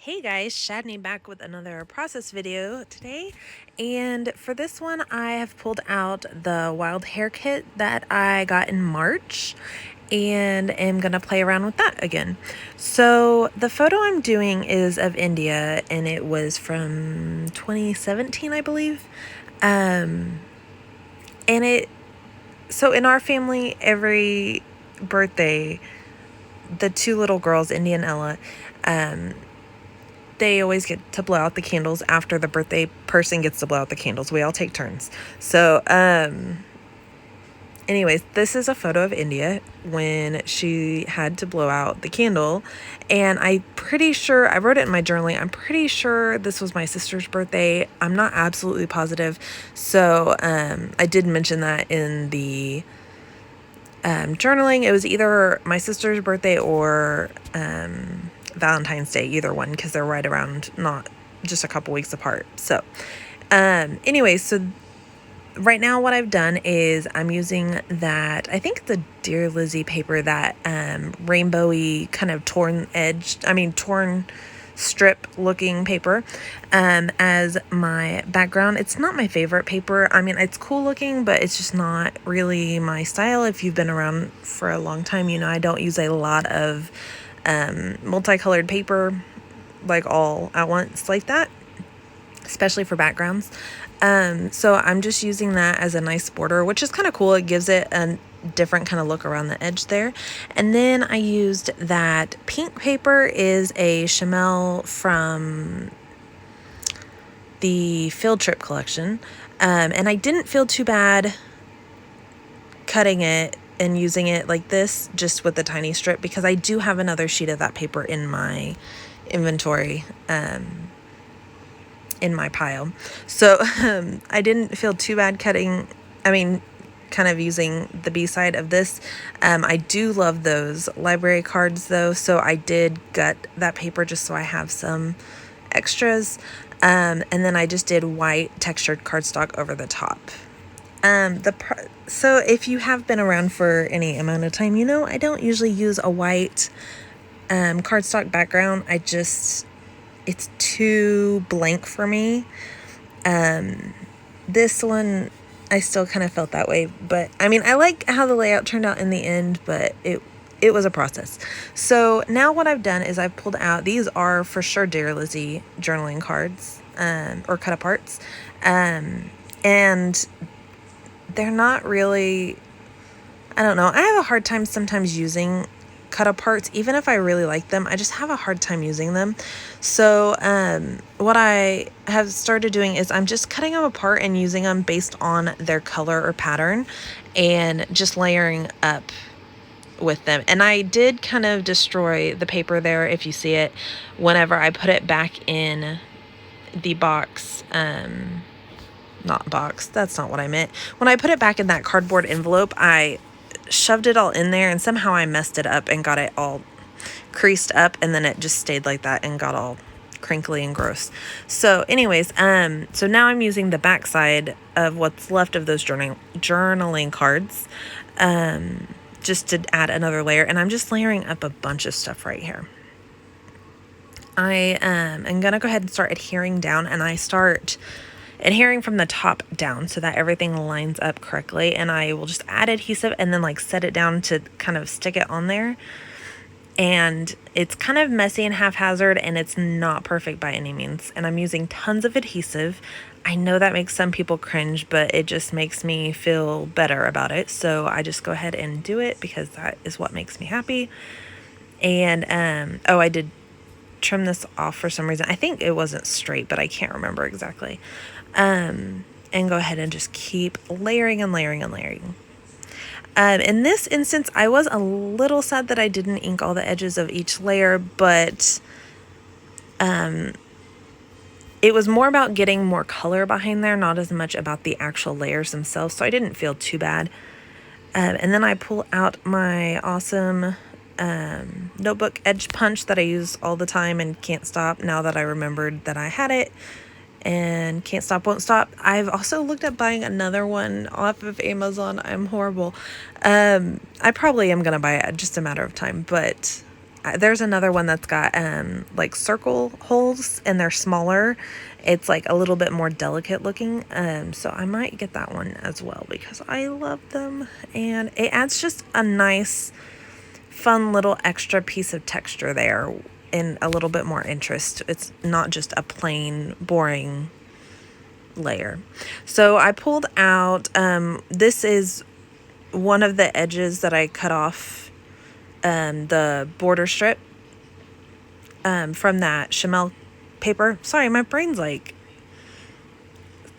Hey guys, Shadney back with another process video today, and for this one I have pulled out the wild hair kit that I got in March and am gonna play around with that again. So the photo I'm doing is of India and it was from 2017 I believe. And so in our family every birthday the two little girls, India and Ella, they always get to blow out the candles after the birthday person gets to blow out the candles. We all take turns. So, anyways, this is a photo of India when she had to blow out the candle. And I'm pretty sure, I wrote it in my journaling, I'm pretty sure this was my sister's birthday. I'm not absolutely positive. So, I did mention that in the journaling. It was either my sister's birthday or Valentine's Day, either one, because they're right around, not just a couple weeks apart. So anyway, so right now what I've done is I'm using that, I think the Dear Lizzie paper, that rainbowy kind of torn strip looking paper as my background. It's not my favorite paper. I mean, it's cool looking, but it's just not really my style. If you've been around for a long time, you know I don't use a lot of multicolored paper like all at once like that, especially for backgrounds. So I'm just using that as a nice border, which is kind of cool. It gives it a different kind of look around the edge there. And then I used that pink paper, is a Chamel from the field trip collection. And I didn't feel too bad cutting it and using it like this, just with the tiny strip, because I do have another sheet of that paper in my inventory, in my pile. So I didn't feel too bad cutting, kind of using the B-side of this. I do love those library cards though, so I did gut that paper just so I have some extras. And then I just did white textured cardstock over the top. So if you have been around for any amount of time, you know I don't usually use a white cardstock background. It's too blank for me. This one, I still kind of felt that way, but I mean, I like how the layout turned out in the end, but it was a process. So now what I've done is I've pulled out, these are for sure Dear Lizzie journaling cards, or cut aparts. And they're not really, I don't know. I have a hard time sometimes using cut aparts, even if I really like them. I just have a hard time using them. So what I have started doing is I'm just cutting them apart and using them based on their color or pattern and just layering up with them. And I did kind of destroy the paper there, if you see it, whenever I put it back in the box. Not box, that's not what I meant. When I put it back in that cardboard envelope, I shoved it all in there and somehow I messed it up and got it all creased up, and then it just stayed like that and got all crinkly and gross. So anyways, so now I'm using the back side of what's left of those journaling cards, just to add another layer, and I'm just layering up a bunch of stuff right here. I am gonna go ahead and start adhering down, and I start adhering from the top down so that everything lines up correctly, and I will just add adhesive and then like set it down to kind of stick it on there. And it's kind of messy and haphazard, and it's not perfect by any means, and I'm using tons of adhesive. I know that makes some people cringe, but it just makes me feel better about it, so I just go ahead and do it because that is what makes me happy. And oh, I did trim this off for some reason. I think it wasn't straight, but I can't remember exactly. And go ahead and just keep layering and layering and layering. In this instance, I was a little sad that I didn't ink all the edges of each layer, but it was more about getting more color behind there, not as much about the actual layers themselves, so I didn't feel too bad. And then I pull out my awesome notebook edge punch that I use all the time and can't stop now that I remembered that I had it. And can't stop, won't stop. I've also looked at buying another one off of Amazon. I'm horrible. I probably am going to buy it, just a matter of time, but there's another one that's got like circle holes and they're smaller. It's like a little bit more delicate looking. So I might get that one as well because I love them, and it adds just a nice, fun little extra piece of texture there and a little bit more interest. It's not just a plain, boring layer. So I pulled out, this is one of the edges that I cut off, the border strip from that Chamel paper. Sorry, my brain's like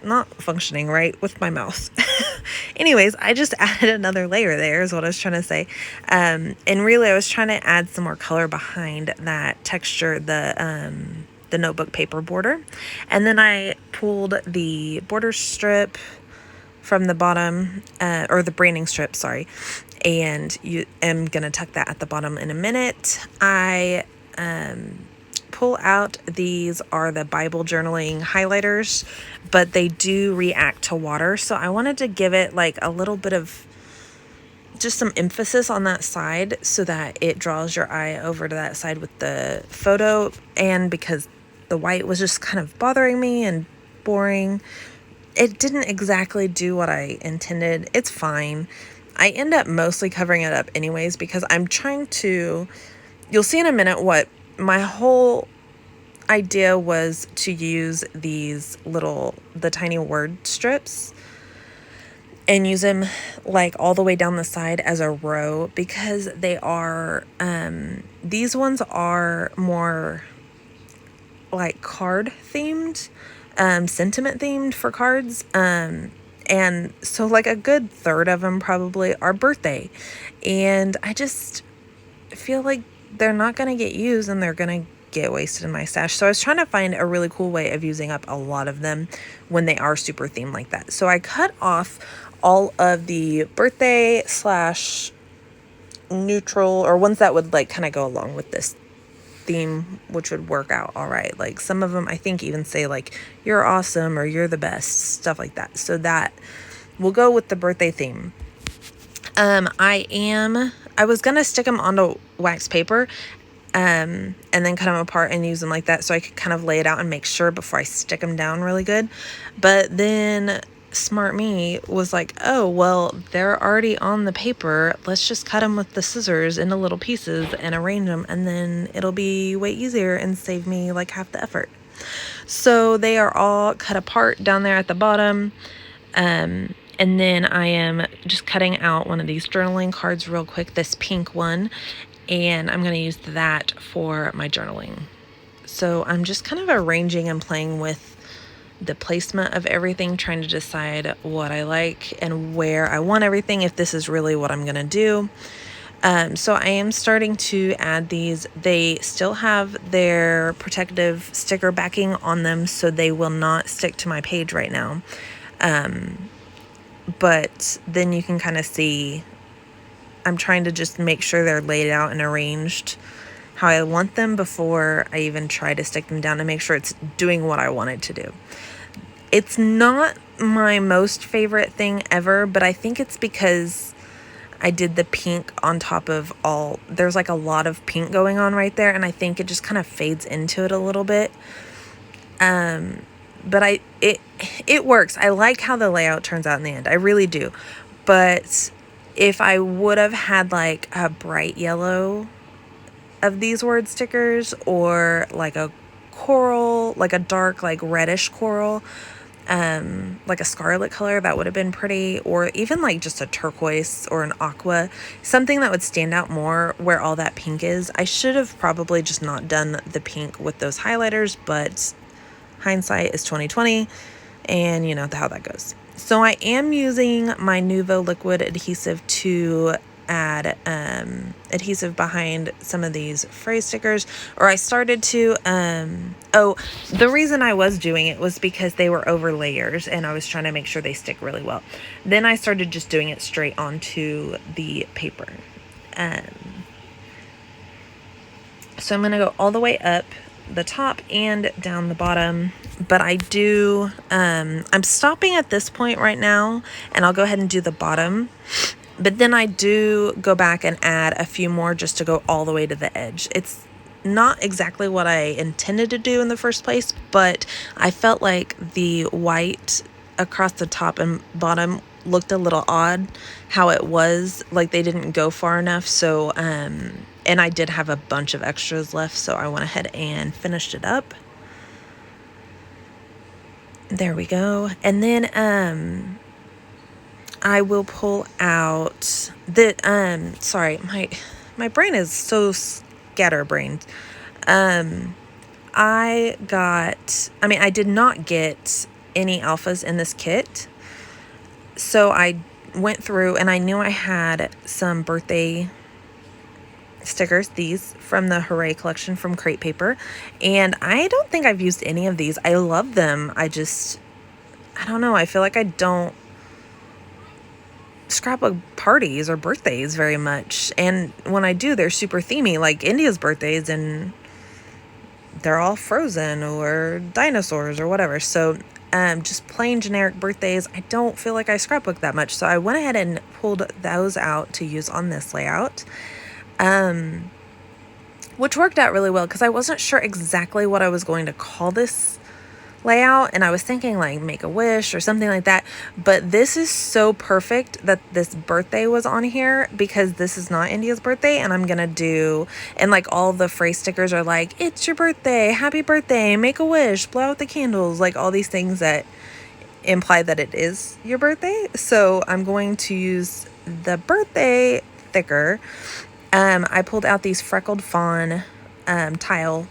not functioning right with my mouth. Anyways, I just added another layer there is what I was trying to say. And really I was trying to add some more color behind that texture, the notebook paper border. And then I pulled the border strip from the bottom, or the branding strip, sorry. And you am going to tuck that at the bottom in a minute. I pull out, these are the Bible journaling highlighters, but they do react to water. So I wanted to give it like a little bit of just some emphasis on that side so that it draws your eye over to that side with the photo. And because the white was just kind of bothering me and boring, it didn't exactly do what I intended. It's fine. I end up mostly covering it up anyways because I'm trying to, you'll see in a minute what my whole idea was, to use these the tiny word strips and use them like all the way down the side as a row, because they are, these ones are more like card themed, sentiment themed for cards. And so like a good third of them probably are birthday. And I just feel like they're not going to get used and they're going to get wasted in my stash. So I was trying to find a really cool way of using up a lot of them when they are super themed like that. So I cut off all of the birthday / neutral, or ones that would like kind of go along with this theme, which would work out all right. Like some of them I think even say like you're awesome or you're the best, stuff like that. So that will go with the birthday theme. I was gonna stick them onto wax paper and then cut them apart and use them like that so I could kind of lay it out and make sure before I stick them down really good. But then smart me was like, oh, well, they're already on the paper. Let's just cut them with the scissors into little pieces and arrange them, and then it'll be way easier and save me like half the effort. So they are all cut apart down there at the bottom. And then I am just cutting out one of these journaling cards real quick, this pink one, and I'm going to use that for my journaling. So I'm just kind of arranging and playing with the placement of everything, trying to decide what I like and where I want everything, if this is really what I'm going to do. So I am starting to add these. They still have their protective sticker backing on them, so they will not stick to my page right now. But then you can kind of see, I'm trying to just make sure they're laid out and arranged how I want them before I even try to stick them down, to make sure it's doing what I want it to do. It's not my most favorite thing ever, but I think it's because I did the pink on top of all, there's like a lot of pink going on right there, and I think it just kind of fades into it a little bit. But it works. I like how the layout turns out in the end. I really do. But if I would have had like a bright yellow of these word stickers, or like a coral, like a dark, like reddish coral, like a scarlet color, that would have been pretty. Or even like just a turquoise or an aqua, something that would stand out more where all that pink is. I should have probably just not done the pink with those highlighters, but hindsight is 2020, and you know how that goes. So I am using my Nuvo liquid adhesive to add adhesive behind some of these phrase stickers, or I started to. The reason I was doing it was because they were over layers and I was trying to make sure they stick really well. Then I started just doing it straight onto the paper. So I'm going to go all the way up the top and down the bottom, but I do, I'm stopping at this point right now, and I'll go ahead and do the bottom. But then I do go back and add a few more just to go all the way to the edge. It's not exactly what I intended to do in the first place, but I felt like the white across the top and bottom looked a little odd how it was, like they didn't go far enough. So and I did have a bunch of extras left, so I went ahead and finished it up. There we go. And then I will pull out the sorry, my brain is so scatterbrained. I did not get any alphas in this kit. So I went through and I knew I had some birthday stickers, these from the Hare collection from Crate Paper, and I don't think I've used any of these. I love them. I don't know. I feel like I don't scrapbook parties or birthdays very much, and when I do, they're super themey, like India's birthdays, and they're all frozen or dinosaurs or whatever. So just plain generic birthdays, I don't feel like I scrapbook that much. So I went ahead and pulled those out to use on this layout, which worked out really well because I wasn't sure exactly what I was going to call this layout, and I was thinking like Make a Wish or something like that, but this is so perfect that this birthday was on here because this is not India's birthday, and I'm gonna do, and like all the phrase stickers are like, it's your birthday, happy birthday, make a wish, blow out the candles, like all these things that imply that it is your birthday. So I'm going to use the birthday thicker. I pulled out these freckled fawn tile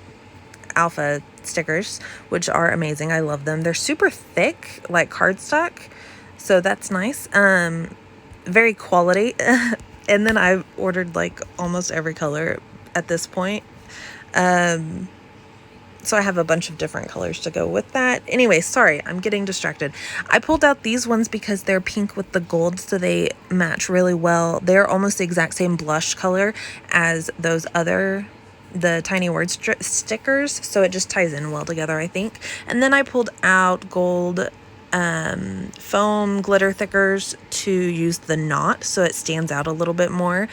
alpha stickers, which are amazing. I love them. They're super thick, like cardstock, so that's nice. Very quality. And then I've ordered like almost every color at this point. So I have a bunch of different colors to go with that. Anyway, sorry, I'm getting distracted. I pulled out these ones because they're pink with the gold, so they match really well. They're almost the exact same blush color as those other the tiny word stickers, so it just ties in well together, I think. And then I pulled out gold foam glitter thickers to use the knot so it stands out a little bit more.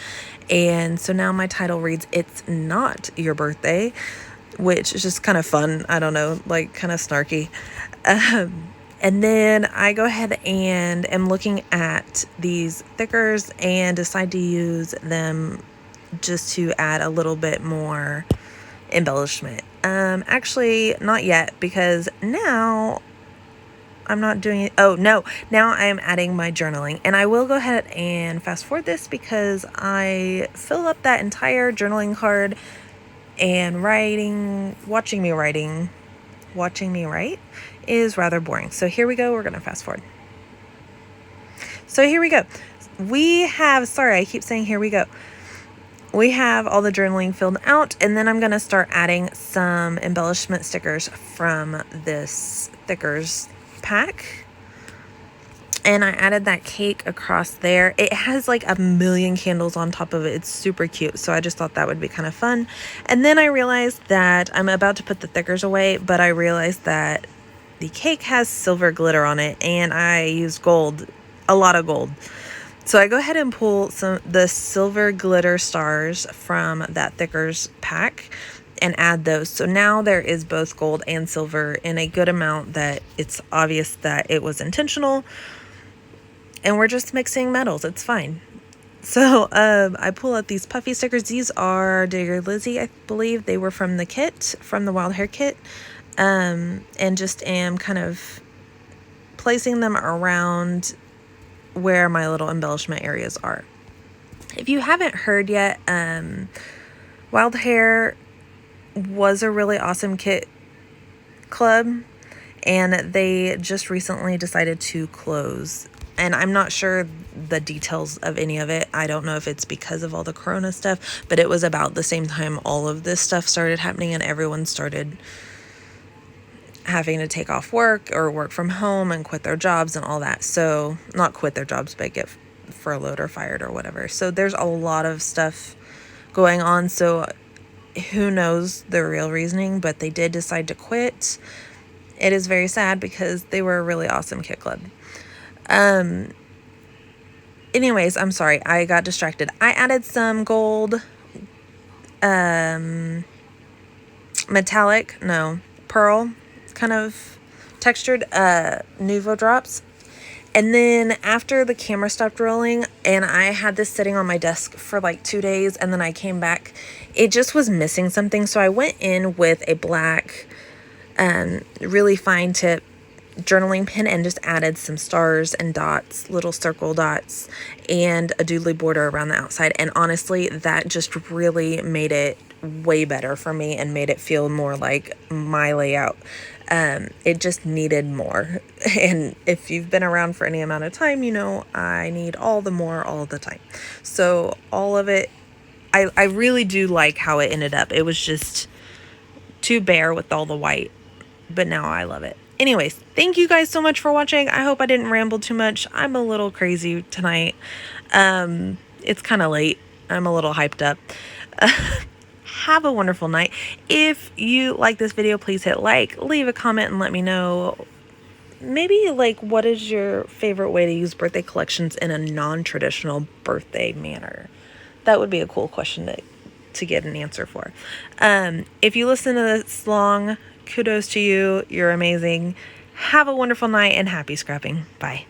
And so now my title reads, It's Not Your Birthday, which is just kind of fun. I don't know, like kind of snarky. And then I go ahead and am looking at these thickers and decide to use them just to add a little bit more embellishment. Actually, not yet, because now I'm not doing it. Oh, no. Now I am adding my journaling. And I will go ahead and fast forward this because I fill up that entire journaling card, and watching me write is rather boring. So here we go. We're going to fast forward. So here we go. Sorry, I keep saying here we go. We have all the journaling filled out, and then I'm going to start adding some embellishment stickers from this thickers pack. And I added that cake across there. It has like a million candles on top of it. It's super cute, so I just thought that would be kind of fun. And then I realized that I'm about to put the thickers away, but I realized that the cake has silver glitter on it, and I used gold, a lot of gold. So I go ahead and pull the silver glitter stars from that thickers pack and add those. So now there is both gold and silver in a good amount that it's obvious that it was intentional. And we're just mixing metals. It's fine. So I pull out these puffy stickers. These are Dear Lizzie, I believe. They were from the kit, from the Wild Hare kit. And just am kind of placing them around where my little embellishment areas are. If you haven't heard yet, Wild Hare was a really awesome kit club, and they just recently decided to close. And I'm not sure the details of any of it. I don't know if it's because of all the corona stuff, but it was about the same time all of this stuff started happening and everyone started having to take off work or work from home and quit their jobs and all that. So not quit their jobs, but get furloughed or fired or whatever. So there's a lot of stuff going on. So who knows the real reasoning, but they did decide to quit. It is very sad because they were a really awesome kit club. anyways, I'm sorry, I got distracted. I added some gold, metallic, no, pearl kind of textured Nuvo drops. And then after the camera stopped rolling and I had this sitting on my desk for like 2 days, and then I came back, it just was missing something. So I went in with a black, really fine tip journaling pen and just added some stars and dots, little circle dots, and a doodly border around the outside. And honestly, that just really made it way better for me and made it feel more like my layout. It just needed more. And if you've been around for any amount of time, you know I need all the more all the time. So all of it, I really do like how it ended up. It was just too bare with all the white, but now I love it. Anyways, thank you guys so much for watching. I hope I didn't ramble too much. I'm a little crazy tonight. It's kind of late. I'm a little hyped up. Have a wonderful night. If you like this video, please hit like, leave a comment, and let me know maybe like what is your favorite way to use birthday collections in a non-traditional birthday manner. That would be a cool question to get an answer for. If you listen to this long, kudos to you. You're amazing. Have a wonderful night and happy scrapping. Bye.